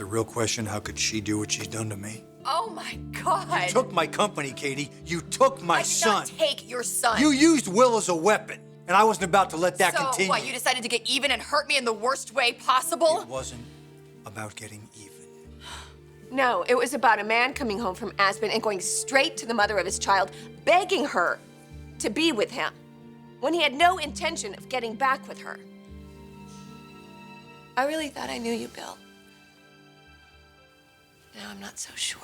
the real question, how could she do what she's done to me? Oh my God. You took my company, Katie. You took my son. I did not take your son. You used Will as a weapon, and I wasn't about to let that continue. So what, you decided to get even and hurt me in the worst way possible? It wasn't about getting even. No, it was about a man coming home from Aspen and going straight to the mother of his child, begging her to be with him, when he had no intention of getting back with her. I really thought I knew you, Bill. Now I'm not so sure.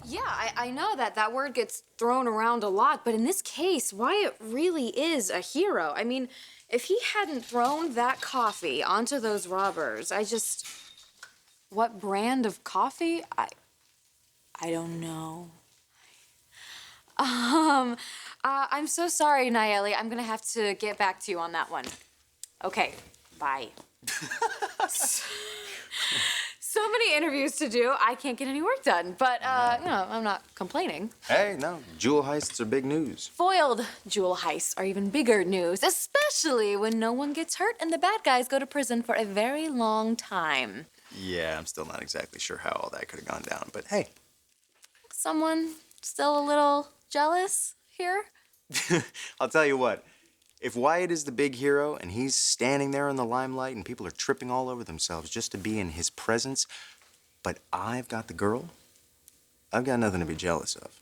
Yeah, I know that word gets thrown around a lot, but in this case, Wyatt really is a hero. I mean, if he hadn't thrown that coffee onto those robbers, what brand of coffee? I don't know. I'm so sorry, Nayeli. I'm gonna have to get back to you on that one. Okay, bye. So many interviews to do, I can't get any work done. But, I'm not complaining. Hey, no, jewel heists are big news. Foiled jewel heists are even bigger news, especially when no one gets hurt and the bad guys go to prison for a very long time. Yeah, I'm still not exactly sure how all that could have gone down, but hey. Someone still a little jealous here? I'll tell you what. If Wyatt is the big hero and he's standing there in the limelight and people are tripping all over themselves just to be in his presence, but I've got the girl, I've got nothing to be jealous of.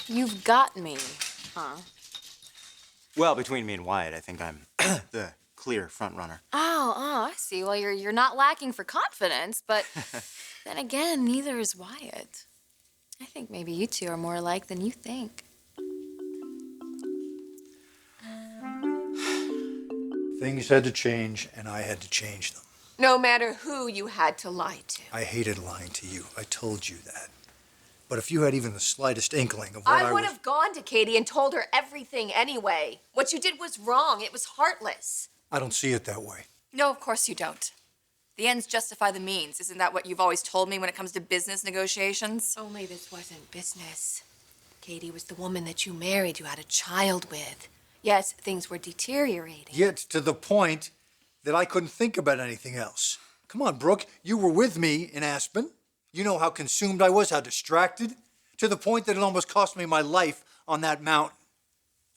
You've got me, huh? Well, between me and Wyatt, I think I'm the clear front runner. Oh, I see. Well, you're not lacking for confidence, but then again, neither is Wyatt. I think maybe you two are more alike than you think. Things had to change, and I had to change them. No matter who you had to lie to. I hated lying to you. I told you that. But if you had even the slightest inkling of what I would have gone to Katie and told her everything anyway. What you did was wrong. It was heartless. I don't see it that way. No, of course you don't. The ends justify the means. Isn't that what you've always told me when it comes to business negotiations? Only this wasn't business. Katie was the woman that you married, you had a child with. Yes, things were deteriorating. Yet to the point that I couldn't think about anything else. Come on, Brooke, you were with me in Aspen. You know how consumed I was, how distracted, to the point that it almost cost me my life on that mountain.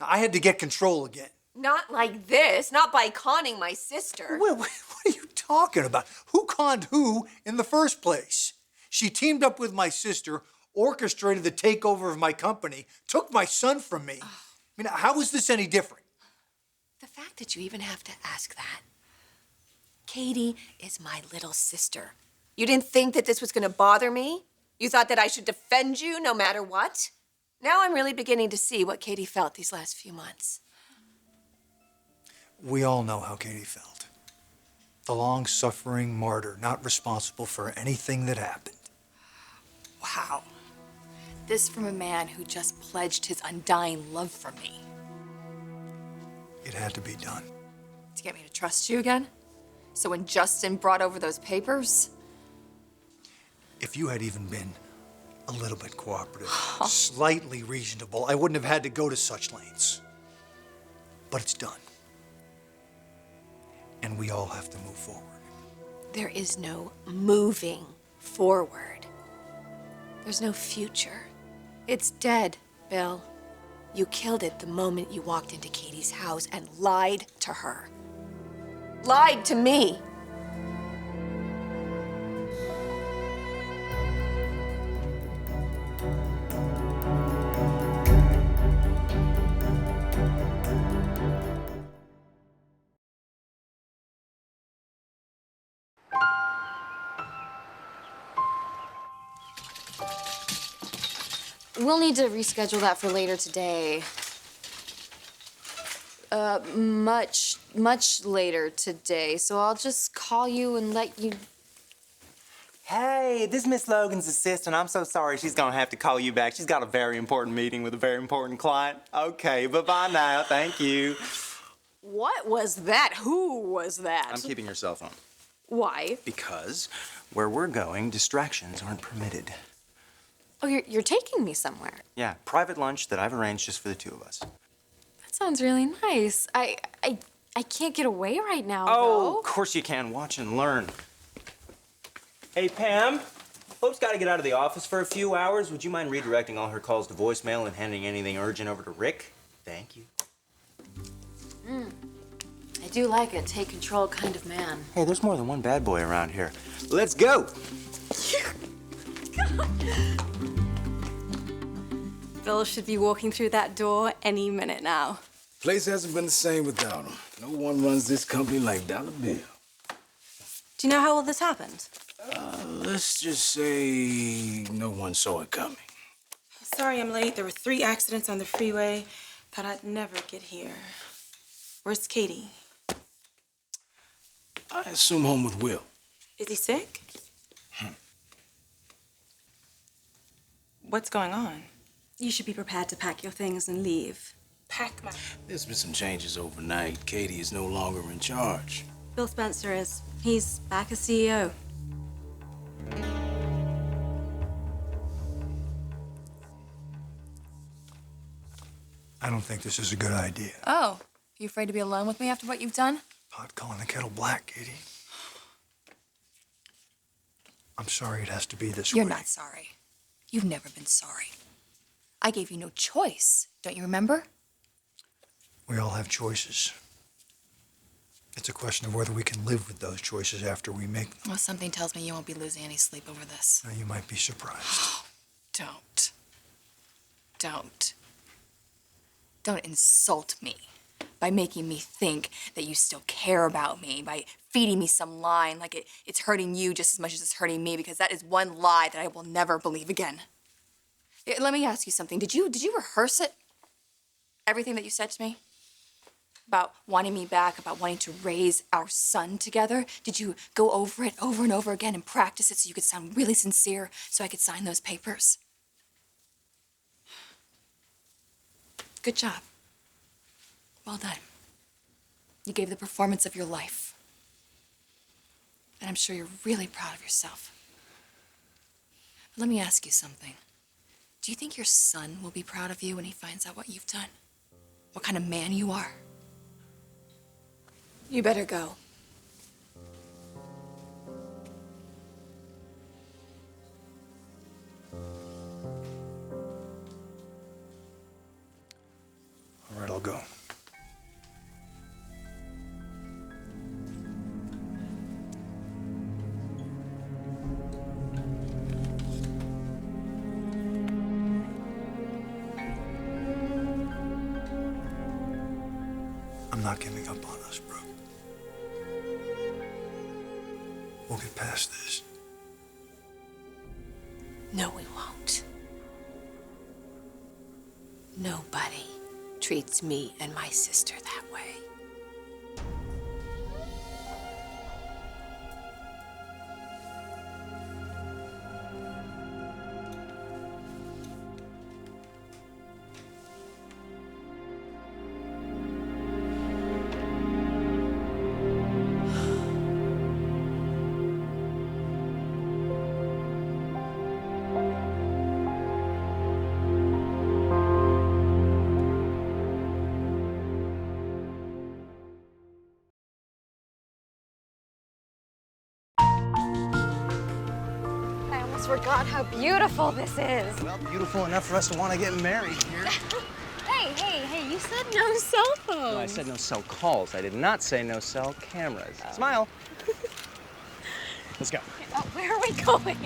I had to get control again. Not like this, not by conning my sister. What are you talking about? Who conned who in the first place? She teamed up with my sister, orchestrated the takeover of my company, took my son from me. I mean, how is this any different? The fact that you even have to ask that. Katie is my little sister. You didn't think that this was going to bother me? You thought that I should defend you no matter what? Now I'm really beginning to see what Katie felt these last few months. We all know how Katie felt. The long-suffering martyr, not responsible for anything that happened. Wow. This from a man who just pledged his undying love for me. It had to be done. To get me to trust you again? So when Justin brought over those papers? If you had even been a little bit cooperative, slightly reasonable, I wouldn't have had to go to such lengths. But it's done. And we all have to move forward. There is no moving forward. There's no future. It's dead, Bill. You killed it the moment you walked into Katie's house and lied to her. lied to me. We'll need to reschedule that for later today. Much later today. So I'll just call you and let you... Hey, this is Miss Logan's assistant. I'm so sorry she's gonna have to call you back. She's got a very important meeting with a very important client. Okay, bye-bye now. Thank you. What was that? Who was that? I'm keeping your cell phone. Why? Because where we're going, distractions aren't permitted. Oh, you're taking me somewhere. Yeah, private lunch that I've arranged just for the two of us. That sounds really nice. I can't get away right now, Oh, though. of course you can. Watch and learn. Hey, Pam. Hope's got to get out of the office for a few hours. Would you mind redirecting all her calls to voicemail and handing anything urgent over to Rick? Thank you. I do like a take control kind of man. Hey, there's more than one bad boy around here. Let's go. Bill should be walking through that door any minute now. Place hasn't been the same without him. No one runs this company like Dollar Bill. Do you know how all this happened? Let's just say no one saw it coming. Sorry I'm late. There were 3 accidents on the freeway. Thought I'd never get here. Where's Katie? I assume home with Will. Is he sick? What's going on? You should be prepared to pack your things and leave. Pack my... There's been some changes overnight. Katie is no longer in charge. Bill Spencer is. He's back as CEO. I don't think this is a good idea. Oh, you afraid to be alone with me after what you've done? Pot calling the kettle black, Katie. I'm sorry it has to be this way. You're not sorry. You've never been sorry. I gave you no choice. Don't you remember? We all have choices. It's a question of whether we can live with those choices after we make them. Well, something tells me you won't be losing any sleep over this. Now, you might be surprised. Don't. Don't insult me by making me think that you still care about me, by feeding me some line like it's hurting you just as much as it's hurting me, because that is one lie that I will never believe again. Let me ask you something. Did you rehearse it? Everything that you said to me? About wanting me back, about wanting to raise our son together? Did you go over it over and over again and practice it so you could sound really sincere so I could sign those papers? Good job. Well done. You gave the performance of your life. And I'm sure you're really proud of yourself. But let me ask you something. Do you think your son will be proud of you when he finds out what you've done? What kind of man you are? You better go. All right, I'll go. I'm not giving up on us, Brooke. We'll get past this. No, we won't. Nobody treats me and my sister that way. I almost forgot how beautiful this is. Well, beautiful enough for us to want to get married here. Hey, Hey, you said no cell phone. No, I said no cell calls. I did not say no cell cameras. Smile. Let's go. Oh, where are we going?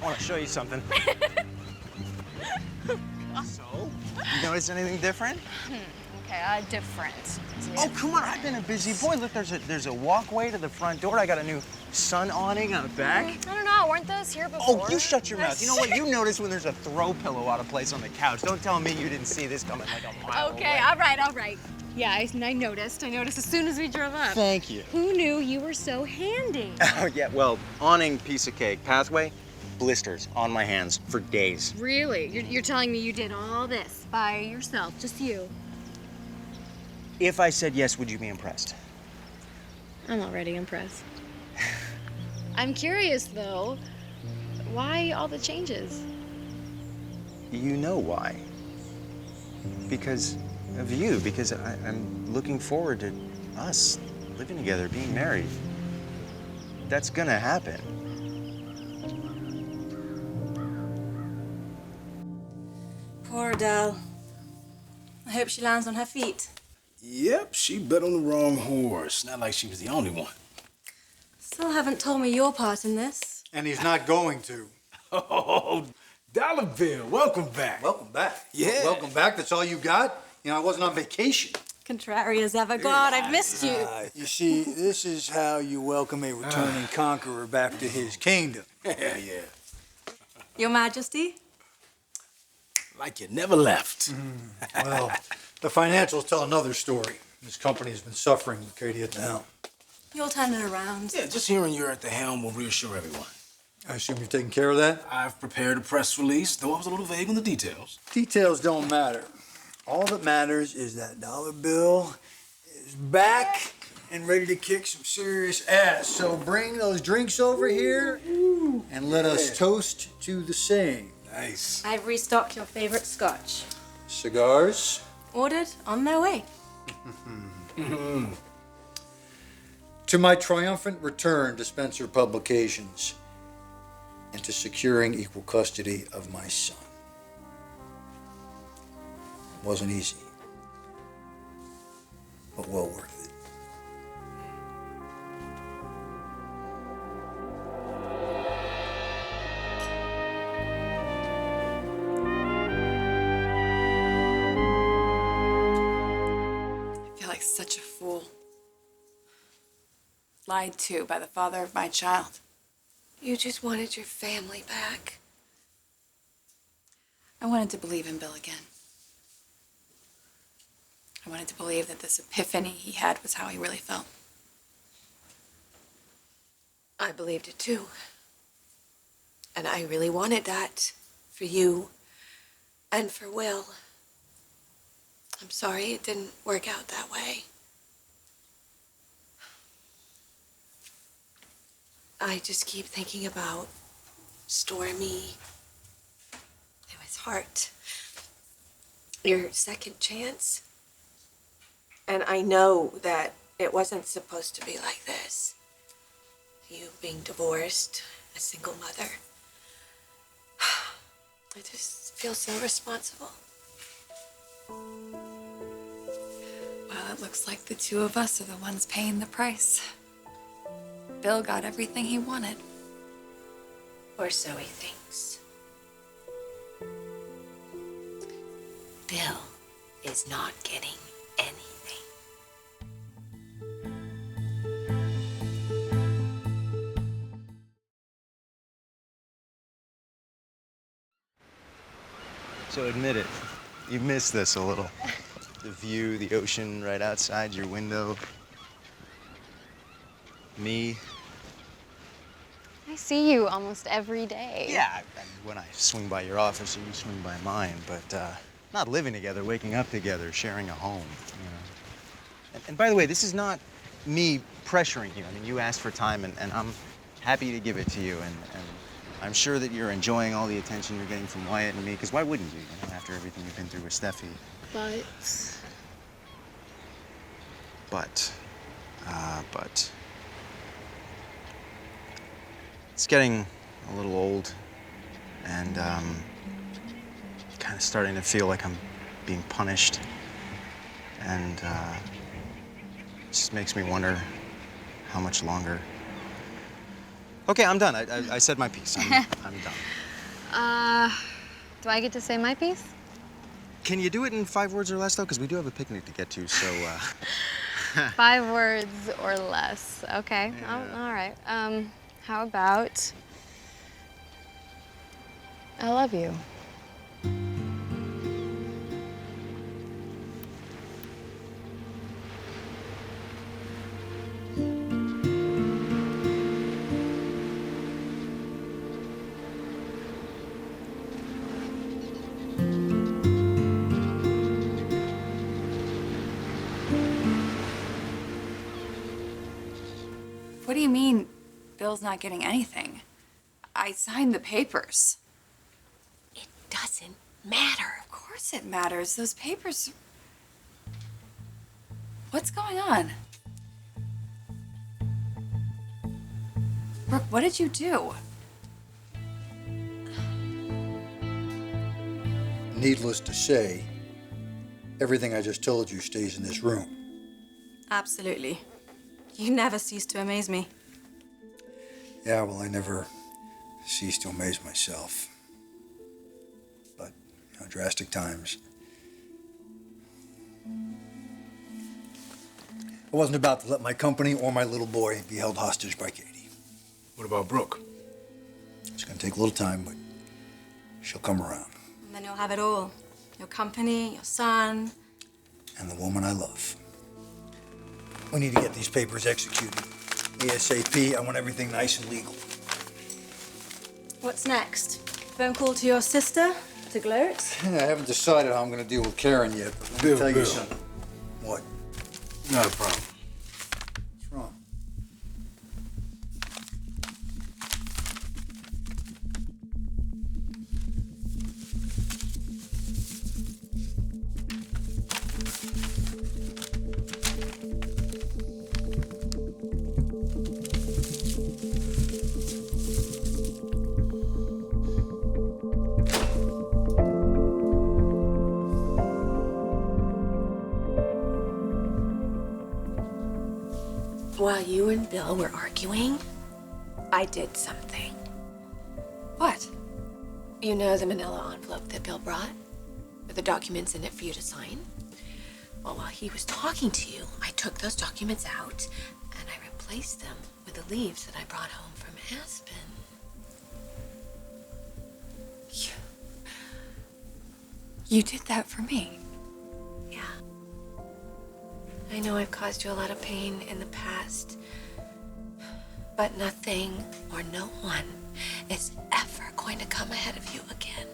I want to show you something. So, you notice anything different? Okay, different. Oh, come on, I've been a busy boy. Look, there's a walkway to the front door. I got a new sun awning out back. I don't know, weren't those here before? Oh, you shut your mouth. You know what? You notice when there's a throw pillow out of place on the couch. Don't tell me you didn't see this coming like a mile away. Okay, all right. Yeah, I noticed. I noticed as soon as we drove up. Thank you. Who knew you were so handy? Oh, yeah, well, awning, piece of cake. Pathway, blisters on my hands for days. Really? You're telling me you did all this by yourself, just you? If I said yes, would you be impressed? I'm already impressed. I'm curious, though. Why all the changes? You know why. Because of you, because I'm looking forward to us living together, being married. That's gonna happen. Poor Adele. I hope she lands on her feet. Yep, she bet on the wrong horse. Not like she was the only one. Still haven't told me your part in this. And he's not going to. Oh, Dollar Bill, welcome back. Welcome back. Yeah. Welcome back. That's all you got? You know, I wasn't on vacation. Contrary as ever. God, I've missed you. You see, this is how you welcome a returning conqueror back to his kingdom. Yeah. Your Majesty? Like you never left. Well, the financials tell another story. This company has been suffering with Katie at the helm. You'll turn it around. Yeah, just hearing you're at the helm will reassure everyone. I assume you're taking care of that? I've prepared a press release, though I was a little vague on the details. Details don't matter. All that matters is that dollar bill is back and ready to kick some serious ass. So bring those drinks over here and let us toast to the same. Nice. I've restocked your favorite scotch. Cigars? Ordered on their way. To my triumphant return to Spencer Publications and to securing equal custody of my son. It wasn't easy, but well worth it. I feel like such a fool. Lied to by the father of my child. You just wanted your family back. I wanted to believe in Bill again. I wanted to believe that this epiphany he had was how he really felt. I believed it too. And I really wanted that for you and for Will. I'm sorry it didn't work out that way. I just keep thinking about Stormy, it was Hart, your second chance. And I know that it wasn't supposed to be like this. You being divorced, a single mother. I just feel so responsible. Well, it looks like the two of us are the ones paying the price. Bill got everything he wanted. Or so he thinks. Bill is not getting anything. So admit it, you missed this a little. The view, the ocean right outside your window. Me. I see you almost every day. Yeah, when I swing by your office or you swing by mine, but not living together, waking up together, sharing a home, you know. And by the way, this is not me pressuring you. I mean, you asked for time, and I'm happy to give it to you, and I'm sure that you're enjoying all the attention you're getting from Wyatt and me, because why wouldn't you, you know, after everything you've been through with Steffi? But it's getting a little old, and kind of starting to feel like I'm being punished. And it just makes me wonder how much longer. Okay, I'm done. I said my piece. I'm done. Do I get to say my piece? Can you do it in 5 words or less, though? Because we do have a picnic to get to, so... 5 words or less. Okay. Yeah. Oh, all right. How about I love you. What do you mean Bill's not getting anything? I signed the papers. It doesn't matter. Of course it matters. Those papers... What's going on? Brooke, what did you do? Needless to say, everything I just told you stays in this room. Absolutely. You never cease to amaze me. Yeah, well, I never cease to amaze myself. But, drastic times. I wasn't about to let my company or my little boy be held hostage by Katie. What about Brooke? It's gonna take a little time, but she'll come around. And then you'll have it all. Your company, your son. And the woman I love. We need to get these papers executed. ASAP, I want everything nice and legal. What's next? Phone call to your sister to gloat? I haven't decided how I'm gonna deal with Karen yet, but let me tell you something. What? Not a problem. What's wrong? While you and Bill were arguing, I did something. What? You know the manila envelope that Bill brought? With the documents in it for you to sign? Well, while he was talking to you, I took those documents out and I replaced them with the leaves that I brought home from Aspen. You did that for me. Yeah. I know I've caused you a lot of pain in the past, but nothing or no one is ever going to come ahead of you again.